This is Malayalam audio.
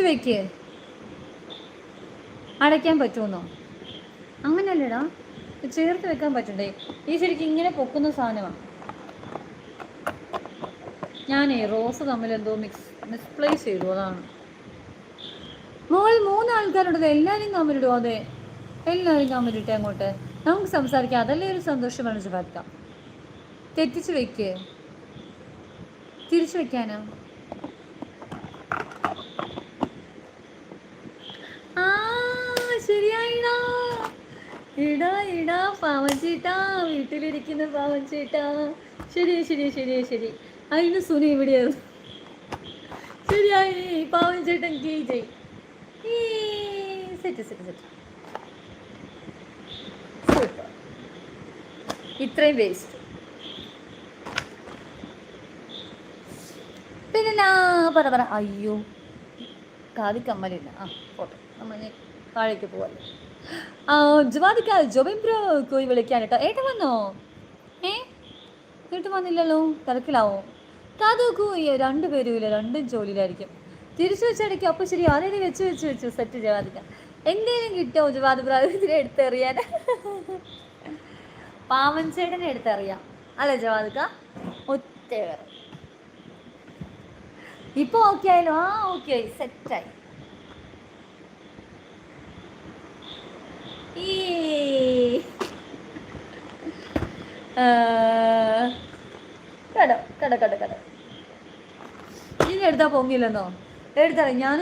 തിരിച്ചു വെക്ക്. അടയ്ക്കാൻ പറ്റുമെന്നോ? അങ്ങനെയല്ലേടാ, ചേർത്ത് വെക്കാൻ പറ്റണ്ടേ? ഈ ശരിക്കും ഇങ്ങനെ പൊക്കുന്ന സാധനമാണ്. ഞാനേ റോസ് തമ്മിൽ എന്തോ മിസ്പ്ലേസ് ചെയ്തു, അതാണ്. മോൾ 3 ആൾക്കാരുണ്ടത്, എല്ലാവരും കമന്റിടും. അതെ, എല്ലാവരും കമന്റിട്ടെ അങ്ങോട്ട്, നമുക്ക് സംസാരിക്കാം. അതല്ലേ ഒരു സന്തോഷമാണ് ജവാദ്ക. തെറ്റിച്ച് വെക്ക്, തിരിച്ചു വെക്കാനോ? ആ ശരിയായിടാ. ഇടാ ഇടാ പാവൻ ചേട്ടാ, വീട്ടിലിരിക്കുന്ന പാവൻ ചേട്ടാ. ശരി ശരി ശരി ശരി. അതിന് സുനി ഇവിടെയായിരുന്നു. ശരിയായി, പാവൻ ചേട്ടൻ കീ ജയ്. Set set set. സൂപ്പർ. ഇത്രയും വേസ്റ്റ്. പിന്നെ പറ പറ. അയ്യോ, കാതി കമ്മലില്ല. ആ പോട്ടെ, നമ്മൾ താഴേക്ക് പോവല്ലേ. ജവാദിക്ക ജോബിൻ ബ്രോ പോയി വിളിക്കാൻ കേട്ടോ. ഏട്ടൻ വന്നോ? ഏട്ടൻ വന്നില്ലല്ലോ, തിരക്കിലാവോ? കാതോക്കൂ, 2 പേരും ഇല്ല, 2 ജോലിയിലായിരിക്കും. തിരിച്ചു വെച്ചടിക്കും. അപ്പോൾ ശരി, ആരെയും വെച്ച് വെച്ച് വെച്ചു. സെറ്റ് ജവാദിക്ക. എന്തേലും കിട്ടോ ജവാദ് ബ്രോ ഇതിനെ എടുത്തെറിയാൻ? പാവൻ ചേട്ടനെ എടുത്തെറിയാം അല്ലേ ജവാദിക്ക? ഒറ്റ വേറെ. ഇപ്പൊ ഓക്കെ ആയാലോ? ആ ഓക്കെ ആയി, സെറ്റായി. കട കട കട കട. ഇനി എടുത്താൽ പൊങ്ങില്ലെന്നോ? എടുത്തറിയാം ഞാൻ.